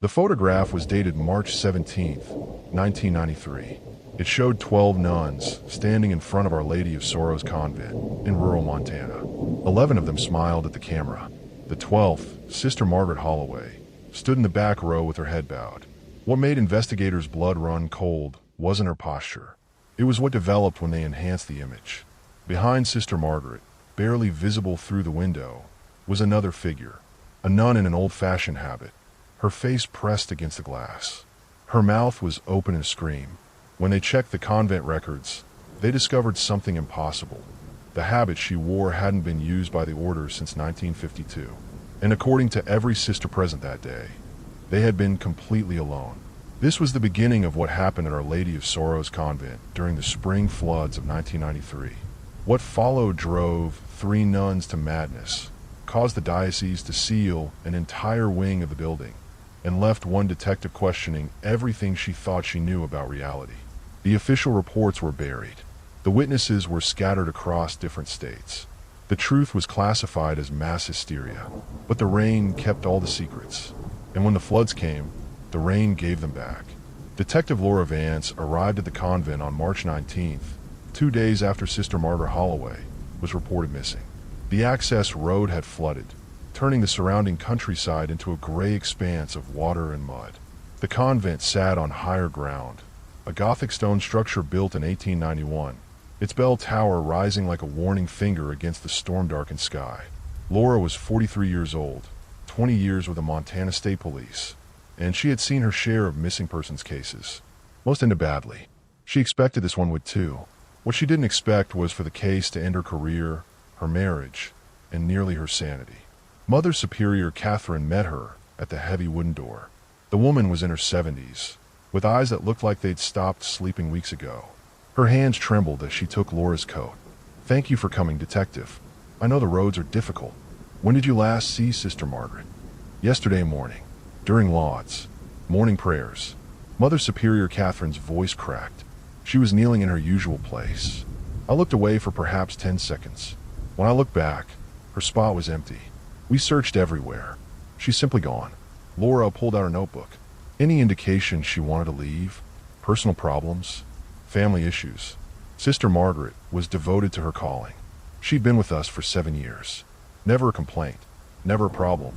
The photograph was dated March 17th, 1993. It showed 12 nuns standing in front of Our Lady of Sorrows convent in rural Montana. 11 of them smiled at the camera. The 12th, Sister Margaret Holloway, stood in the back row with her head bowed. What made investigators' blood run cold wasn't her posture. It was what developed when they enhanced the image. Behind Sister Margaret, barely visible through the window, was another figure, a nun in an old-fashioned habit, her face pressed against the glass. Her mouth was open in a scream. When they checked the convent records, they discovered something impossible. The habit she wore hadn't been used by the order since 1952. And according to every sister present that day, they had been completely alone. This was the beginning of what happened at Our Lady of Sorrows convent during the spring floods of 1993. What followed drove 3 nuns to madness, caused the diocese to seal an entire wing of the building, and left one detective questioning everything she thought she knew about reality. The official reports were buried. The witnesses were scattered across different states. The truth was classified as mass hysteria, but the rain kept all the secrets. And when the floods came, the rain gave them back. Detective Laura Vance arrived at the convent on March 19th, 2 days after Sister Margaret Holloway was reported missing. The access road had flooded, turning the surrounding countryside into a gray expanse of water and mud. The convent sat on higher ground, a Gothic stone structure built in 1891, its bell tower rising like a warning finger against the storm-darkened sky. Laura was 43 years old, 20 years with the Montana State Police, and she had seen her share of missing persons cases. Most ended badly. She expected this one would too. What she didn't expect was for the case to end her career, her marriage, and nearly her sanity. Mother Superior Catherine met her at the heavy wooden door. The woman was in her 70s, with eyes that looked like they'd stopped sleeping weeks ago. Her hands trembled as she took Laura's coat. "Thank you for coming, Detective. I know the roads are difficult. When did you last see Sister Margaret?" "Yesterday morning, during lauds, morning prayers." Mother Superior Catherine's voice cracked. She was kneeling in her usual place. I looked away for perhaps 10 seconds. When I looked back, her spot was empty. We searched everywhere. She's simply gone. Laura pulled out her notebook. Any indication she wanted to leave? Personal problems? Family issues? Sister Margaret was devoted to her calling. She'd been with us for 7 years. Never a complaint. Never a problem.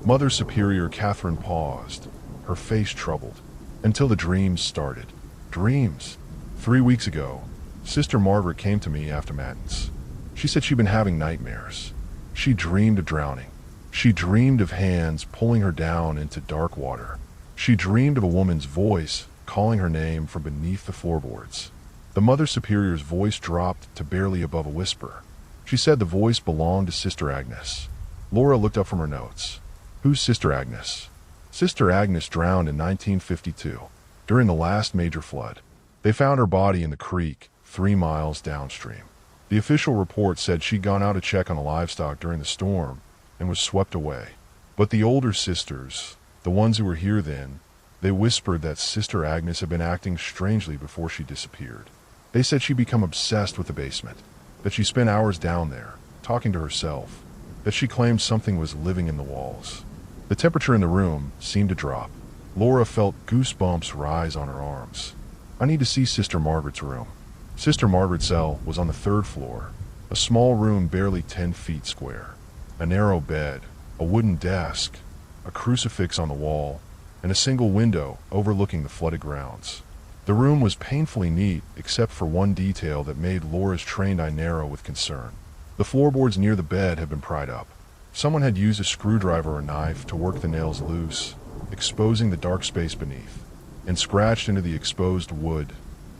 Mother Superior Catherine paused, her face troubled, until the dreams started. Dreams? 3 weeks ago, Sister Margaret came to me after Matins. She said she'd been having nightmares. She dreamed of drowning. She dreamed of hands pulling her down into dark water. She dreamed of a woman's voice calling her name from beneath the floorboards. The Mother Superior's voice dropped to barely above a whisper. She said the voice belonged to Sister Agnes. Laura looked up from her notes. "Who's Sister Agnes?" Sister Agnes drowned in 1952, during the last major flood. They found her body in the creek 3 miles downstream. The official report said she'd gone out to check on the livestock during the storm and was swept away. But the older sisters, the ones who were here then, they whispered that Sister Agnes had been acting strangely before she disappeared. They said she'd become obsessed with the basement, that she spent hours down there, talking to herself, that she claimed something was living in the walls. The temperature in the room seemed to drop. Laura felt goosebumps rise on her arms. "I need to see Sister Margaret's room." Sister Margaret's cell was on the 3rd floor, a small room barely 10 feet square. A narrow bed, a wooden desk, a crucifix on the wall, and a single window overlooking the flooded grounds. The room was painfully neat except for one detail that made Laura's trained eye narrow with concern. The floorboards near the bed had been pried up. Someone had used a screwdriver or knife to work the nails loose, exposing the dark space beneath. And scratched into the exposed wood,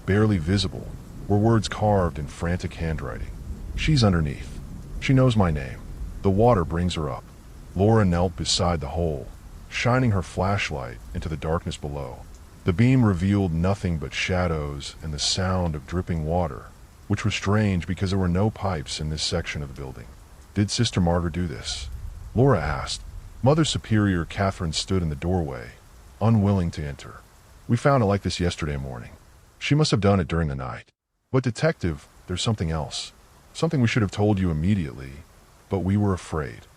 barely visible, were words carved in frantic handwriting. "She's underneath. She knows my name. The water brings her up." Laura knelt beside the hole, shining her flashlight into the darkness below. The beam revealed nothing but shadows and the sound of dripping water, which was strange because there were no pipes in this section of the building. "Did Sister Margaret do this?" Laura asked. Mother Superior Catherine stood in the doorway, unwilling to enter. "We found it like this yesterday morning. She must have done it during the night. But Detective, there's something else. Something we should have told you immediately, but we were afraid."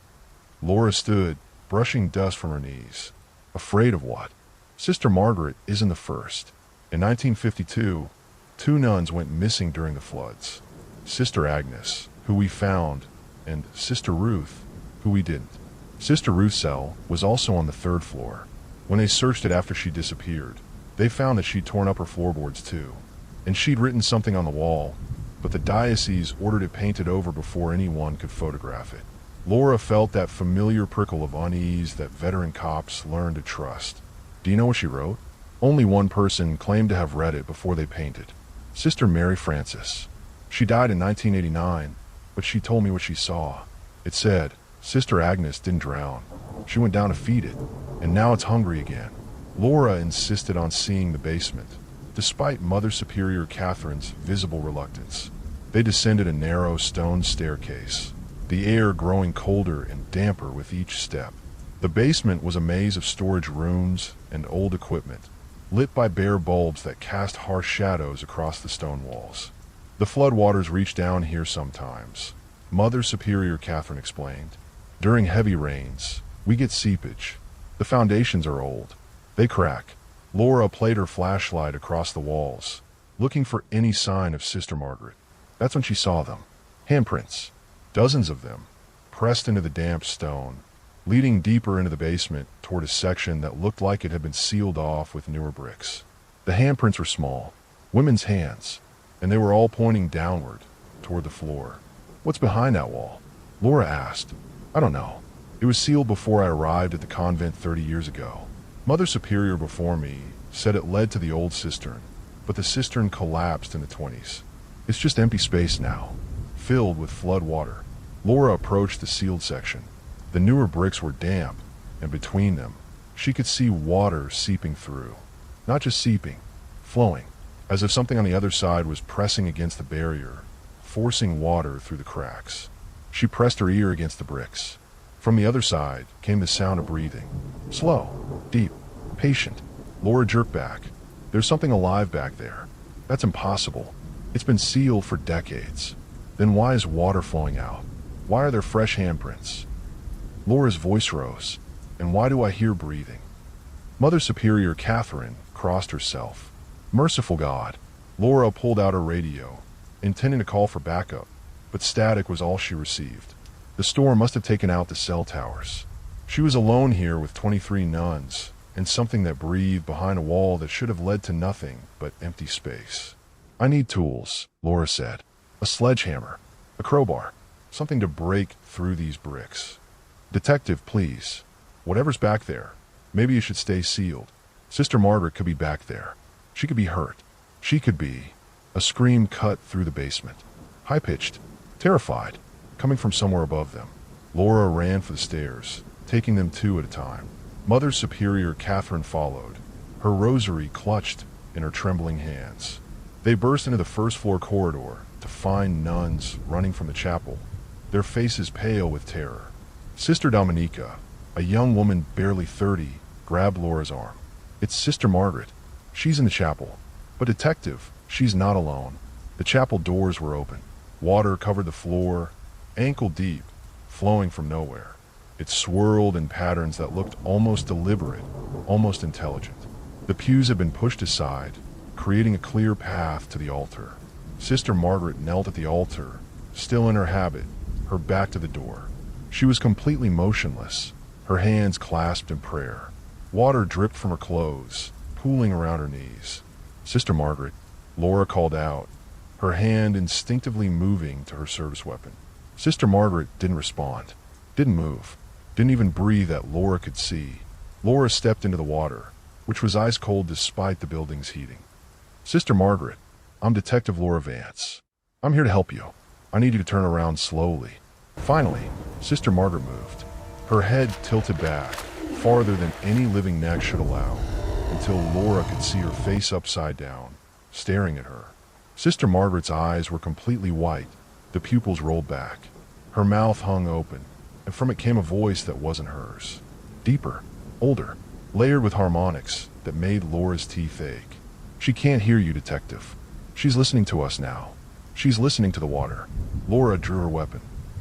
Laura stood, brushing dust from her knees. Afraid of what? Sister Margaret isn't the first. In 1952, two nuns went missing during the floods. Sister Agnes, who we found, and Sister Ruth, who we didn't. Sister Ruth's cell was also on the 3rd floor. When they searched it after she disappeared, they found that she'd torn up her floorboards too. And she'd written something on the wall, but the diocese ordered it painted over before anyone could photograph it. Laura felt that familiar prickle of unease that veteran cops learned to trust. Do you know what she wrote? Only one person claimed to have read it before they painted. Sister Mary Frances. She died in 1989, but she told me what she saw. It said, Sister Agnes didn't drown. She went down to feed it, and now it's hungry again. Laura insisted on seeing the basement, despite Mother Superior Catherine's visible reluctance. They descended a narrow stone staircase, the air growing colder and damper with each step. The basement was a maze of storage rooms and old equipment, lit by bare bulbs that cast harsh shadows across the stone walls. The floodwaters reach down here sometimes, Mother Superior Catherine explained. During heavy rains, we get seepage. The foundations are old. They crack. Laura played her flashlight across the walls, looking for any sign of Sister Margaret. That's when she saw them. Handprints. Dozens of them, pressed into the damp stone, leading deeper into the basement toward a section that looked like it had been sealed off with newer bricks. The handprints were small, women's hands, and they were all pointing downward, toward the floor. What's behind that wall? Laura asked. I don't know. It was sealed before I arrived at the convent 30 years ago. Mother Superior before me said it led to the old cistern, but the cistern collapsed in the 20s. It's just empty space now, filled with flood water. Laura approached the sealed section. The newer bricks were damp, and between them, she could see water seeping through. Not just seeping, flowing, as if something on the other side was pressing against the barrier, forcing water through the cracks. She pressed her ear against the bricks. From the other side came the sound of breathing. Slow, deep, patient. Laura jerked back. There's something alive back there. That's impossible. It's been sealed for decades. Then why is water flowing out? Why are there fresh handprints? Laura's voice rose. And why do I hear breathing? Mother Superior Catherine crossed herself. Merciful God. Laura pulled out her radio, intending to call for backup, but static was all she received. The storm must have taken out the cell towers. She was alone here with 23 nuns, and something that breathed behind a wall that should have led to nothing but empty space. I need tools, Laura said. A sledgehammer, a crowbar, something to break through these bricks. Detective, please. Whatever's back there, maybe you should stay sealed. Sister Margaret could be back there. She could be hurt. She could be. A scream cut through the basement. High-pitched, terrified, coming from somewhere above them. Laura ran for the stairs, taking them two at a time. Mother Superior Catherine followed, her rosary clutched in her trembling hands. They burst into the first-floor corridor to find nuns running from the chapel, their faces pale with terror. Sister Dominica, a young woman barely 30, grabbed Laura's arm. It's Sister Margaret. She's in the chapel. But detective, she's not alone. The chapel doors were open. Water covered the floor, ankle deep, flowing from nowhere. It swirled in patterns that looked almost deliberate, almost intelligent. The pews had been pushed aside, creating a clear path to the altar. Sister Margaret knelt at the altar, still in her habit, her back to the door. She was completely motionless, her hands clasped in prayer. Water dripped from her clothes, pooling around her knees. Sister Margaret, Laura called out, her hand instinctively moving to her service weapon. Sister Margaret didn't respond, didn't move, didn't even breathe that Laura could see. Laura stepped into the water, which was ice cold despite the building's heating. Sister Margaret, I'm Detective Laura Vance. I'm here to help you. I need you to turn around slowly. Finally, Sister Margaret moved. Her head tilted back, farther than any living neck should allow, until Laura could see her face upside down, staring at her. Sister Margaret's eyes were completely white, the pupils rolled back. Her mouth hung open, and from it came a voice that wasn't hers. Deeper, older, layered with harmonics that made Laura's teeth ache. She can't hear you, detective. She's listening to us now. She's listening to the water. Laura drew her weapon.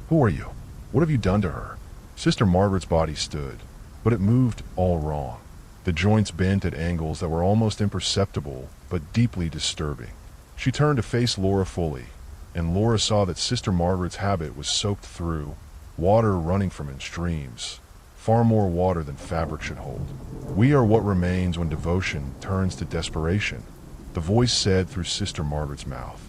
Who are you? What have you done to her? Sister Margaret's body stood, but it moved all wrong. the joints bent at angles that were almost imperceptible but deeply disturbing. She turned to face Laura fully, and Laura saw that Sister Margaret's habit was soaked through, water running from it in streams, far more water than fabric should hold. "We are what remains when devotion turns to desperation," the voice said through Sister Margaret's mouth.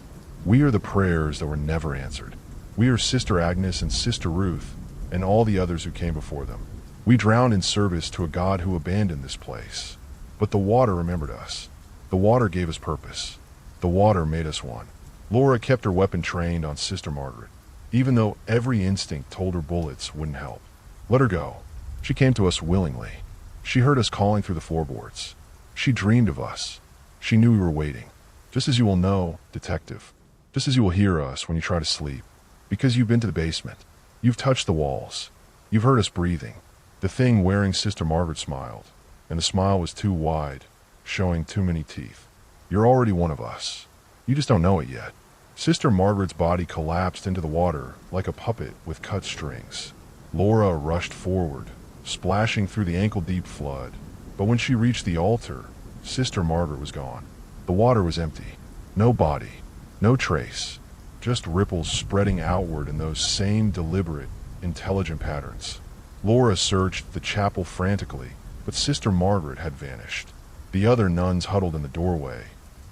"We are the prayers that were never answered. We are Sister Agnes and Sister Ruth and all the others who came before them. We drowned in service to a God who abandoned this place. But the water remembered us. The water gave us purpose. The water made us one." Laura kept her weapon trained on Sister Margaret, even though every instinct told her bullets wouldn't help. "Let her go. She came to us willingly. She heard us calling through the floorboards. She dreamed of us. She knew we were waiting. Just as you will know, detective. Just as you will hear us when you try to sleep. Because you've been to the basement. You've touched the walls. You've heard us breathing." The thing wearing Sister Margaret smiled, and the smile was too wide, showing too many teeth. "You're already one of us. You just don't know it yet." Sister Margaret's body collapsed into the water like a puppet with cut strings. Laura rushed forward, splashing through the ankle-deep flood, but when she reached the altar, Sister Margaret was gone. The water was empty. No body, no trace, just ripples spreading outward in those same deliberate, intelligent patterns. Laura searched the chapel frantically, but Sister Margaret had vanished. The other nuns huddled in the doorway,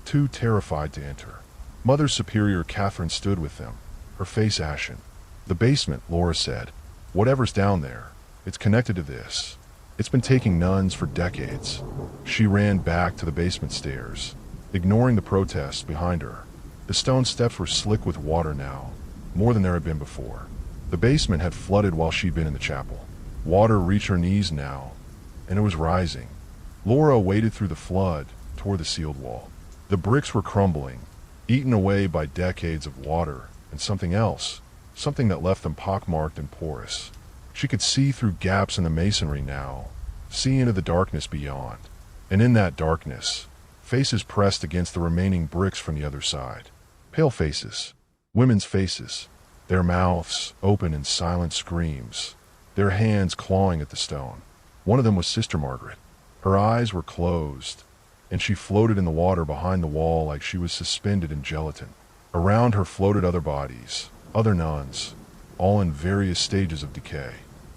too terrified to enter. Mother Superior Catherine stood with them, her face ashen. "The basement," Laura said. "Whatever's down there, it's connected to this. It's been taking nuns for decades." She ran back to the basement stairs, ignoring the protests behind her. The stone steps were slick with water now, more than there had been before. The basement had flooded while she'd been in the chapel. Water reached her knees now, and it was rising. Laura waded through the flood toward the sealed wall. The bricks were crumbling, eaten away by decades of water, and something else, something that left them pockmarked and porous. She could see through gaps in the masonry now, see into the darkness beyond. And in that darkness, faces pressed against the remaining bricks from the other side. Pale faces, women's faces, their mouths open in silent screams, their hands clawing at the stone. One of them was Sister Margaret. Her eyes were closed, and she floated in the water behind the wall like she was suspended in gelatin. Around her floated other bodies, other nuns, all in various stages of decay.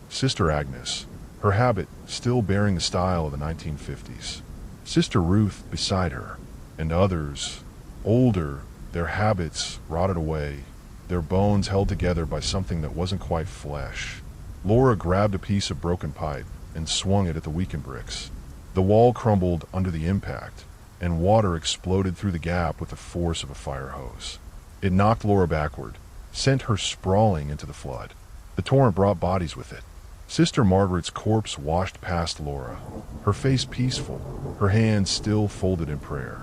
Sister Agnes, her habit still bearing the style of the 1950s. Sister Ruth beside her, and others, older, their habits rotted away, their bones held together by something that wasn't quite flesh. Laura grabbed a piece of broken pipe and swung it at the weakened bricks. The wall crumbled under the impact, and water exploded through the gap with the force of a fire hose. It knocked Laura backward, sent her sprawling into the flood. The torrent brought bodies with it. Sister Margaret's corpse washed past Laura, her face peaceful, her hands still folded in prayer.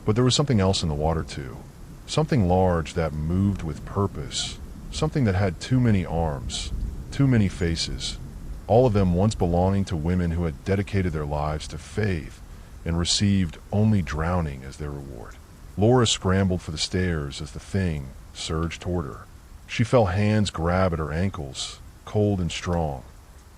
But there was something else in the water too. Something large that moved with purpose, something that had too many arms, too many faces, all of them once belonging to women who had dedicated their lives to faith and received only drowning as their reward. Laura scrambled for the stairs as the thing surged toward her. She felt hands grab at her ankles, cold and strong,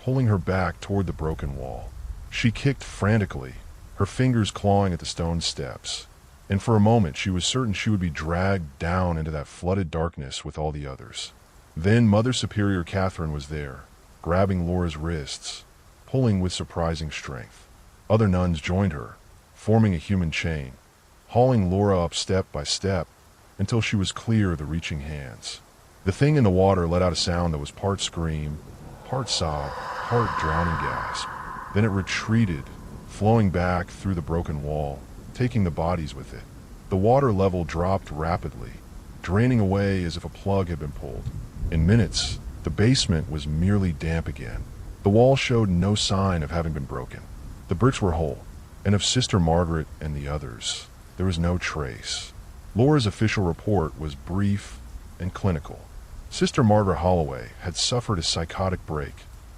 pulling her back toward the broken wall. She kicked frantically, her fingers clawing at the stone steps, and for a moment she was certain she would be dragged down into that flooded darkness with all the others. Then Mother Superior Catherine was there, grabbing Laura's wrists, pulling with surprising strength. Other nuns joined her, forming a human chain, hauling Laura up step by step until she was clear of the reaching hands. The thing in the water let out a sound that was part scream, part sob, part drowning gasp. Then it retreated, flowing back through the broken wall, taking the bodies with it. The water level dropped rapidly, draining away as if a plug had been pulled. In minutes, the basement was merely damp again. The wall showed no sign of having been broken. The bricks were whole, and of Sister Margaret and the others, there was no trace. Laura's official report was brief and clinical. Sister Margaret Holloway had suffered a psychotic break,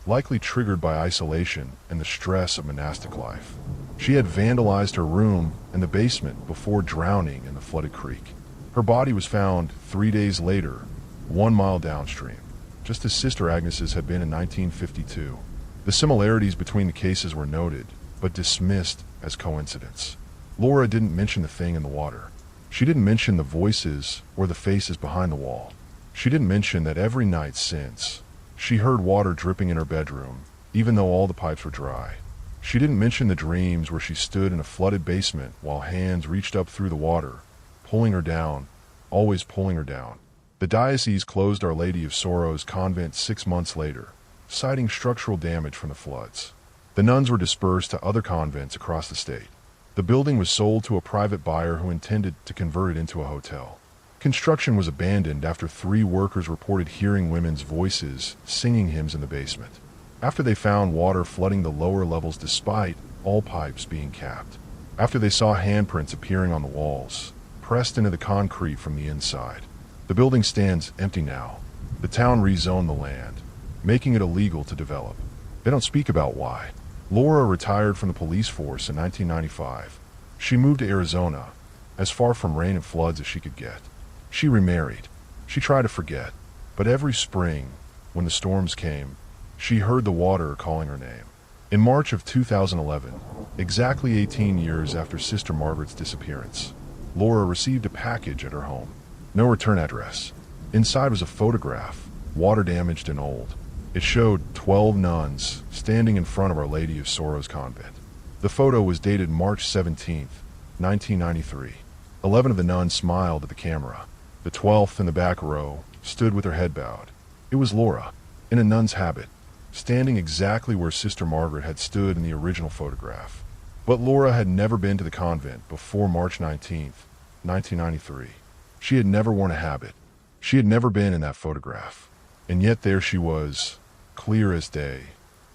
likely triggered by isolation and the stress of monastic life. She had vandalized her room and the basement before drowning in the flooded creek. Her body was found 3 days later, 1 mile downstream, just as Sister Agnes's had been in 1952. The similarities between the cases were noted, but dismissed as coincidence. Laura didn't mention the thing in the water. She didn't mention the voices or the faces behind the wall. She didn't mention that every night since, she heard water dripping in her bedroom, even though all the pipes were dry. She didn't mention the dreams where she stood in a flooded basement while hands reached up through the water, pulling her down, always pulling her down. The diocese closed Our Lady of Sorrows convent 6 months later, citing structural damage from the floods. The nuns were dispersed to other convents across the state. The building was sold to a private buyer who intended to convert it into a hotel. Construction was abandoned after 3 workers reported hearing women's voices singing hymns in the basement, after they found water flooding the lower levels despite all pipes being capped, after they saw handprints appearing on the walls, pressed into the concrete from the inside. The building stands empty now. The town rezoned the land, making it illegal to develop. They don't speak about why. Laura retired from the police force in 1995. She moved to Arizona, as far from rain and floods as she could get. She remarried. She tried to forget, but every spring, when the storms came, she heard the water calling her name. In March of 2011, exactly 18 years after Sister Margaret's disappearance, Laura received a package at her home. No return address. Inside was a photograph, water-damaged and old. It showed 12 nuns standing in front of Our Lady of Sorrows convent. The photo was dated March 17, 1993. 11 of the nuns smiled at the camera. The 12th in the back row stood with her head bowed. It was Laura, in a nun's habit, standing exactly where Sister Margaret had stood in the original photograph. But Laura had never been to the convent before March 19, 1993. She had never worn a habit. She had never been in that photograph. And yet there she was, clear as day,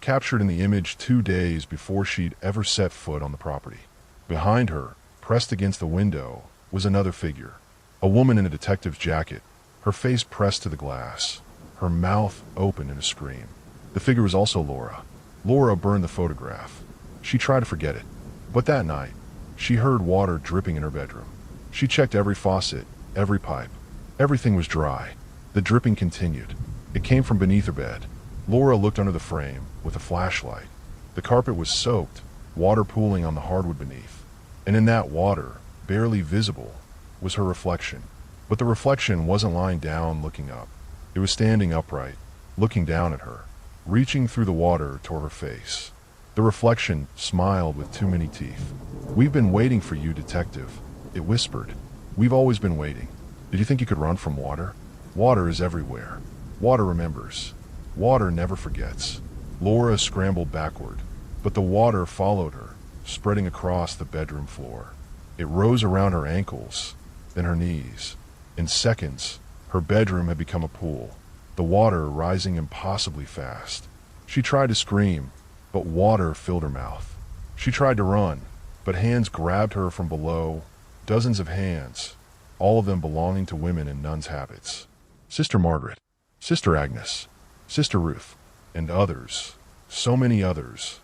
captured in the image 2 days before she'd ever set foot on the property. Behind her, pressed against the window, was another figure, a woman in a detective's jacket, her face pressed to the glass, her mouth open in a scream. The figure was also Laura. Laura burned the photograph. She tried to forget it, but that night, she heard water dripping in her bedroom. She checked every faucet, every pipe. Everything was dry. The dripping continued. It came from beneath her bed. Laura looked under the frame with a flashlight. The carpet was soaked, water pooling on the hardwood beneath. And in that water, barely visible, was her reflection. But the reflection wasn't lying down looking up. It was standing upright, looking down at her, reaching through the water toward her face. The reflection smiled with too many teeth. "We've been waiting for you, detective," it whispered. "We've always been waiting. Did you think you could run from water? Water is everywhere. Water remembers. Water never forgets." Laura scrambled backward, but the water followed her, spreading across the bedroom floor. It rose around her ankles, then her knees. In seconds, her bedroom had become a pool, the water rising impossibly fast. She tried to scream, but water filled her mouth. She tried to run, but hands grabbed her from below, dozens of hands, all of them belonging to women in nuns' habits. Sister Margaret, Sister Agnes, Sister Ruth, and others, so many others,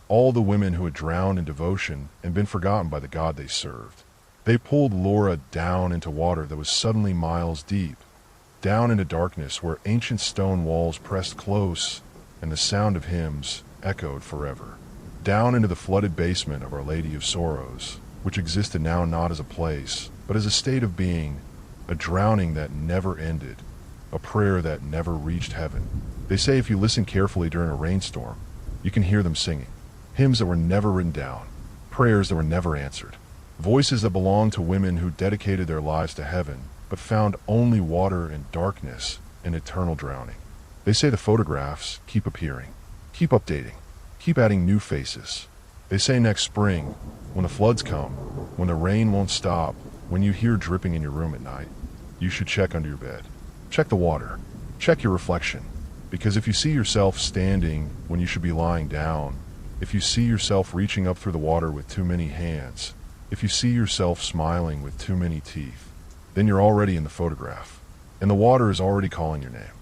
all the women who had drowned in devotion and been forgotten by the God they served. They pulled Laura down into water that was suddenly miles deep, down into darkness where ancient stone walls pressed close and the sound of hymns echoed forever, down into the flooded basement of Our Lady of Sorrows, which existed now not as a place, but as a state of being, a drowning that never ended, a prayer that never reached heaven. They say if you listen carefully during a rainstorm, you can hear them singing, hymns that were never written down, prayers that were never answered, voices that belonged to women who dedicated their lives to heaven, but found only water and darkness and eternal drowning. They say the photographs keep appearing, keep updating, keep adding new faces. They say next spring, when the floods come, when the rain won't stop, when you hear dripping in your room at night, you should check under your bed. Check the water. Check your reflection. Because if you see yourself standing when you should be lying down, if you see yourself reaching up through the water with too many hands, if you see yourself smiling with too many teeth, then you're already in the photograph, and the water is already calling your name.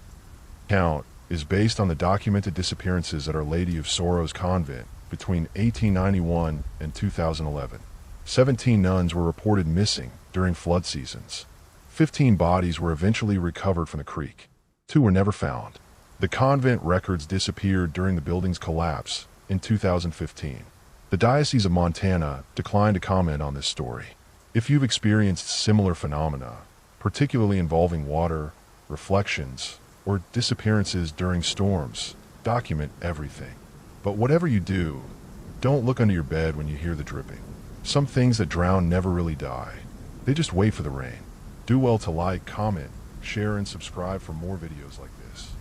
Count is based on the documented disappearances at Our Lady of Sorrows convent between 1891 and 2011. 17 nuns were reported missing during flood seasons. 15 bodies were eventually recovered from the creek. 2 were never found. The convent records disappeared during the building's collapse in 2015. The The Diocese of Montana declined to comment on this story. If you've experienced similar phenomena, particularly involving water, reflections, or disappearances during storms, document everything. But whatever you do, don't look under your bed when you hear the dripping. Some things that drown never really die. They just wait for the rain. Do well to like, comment, share, and subscribe for more videos like this.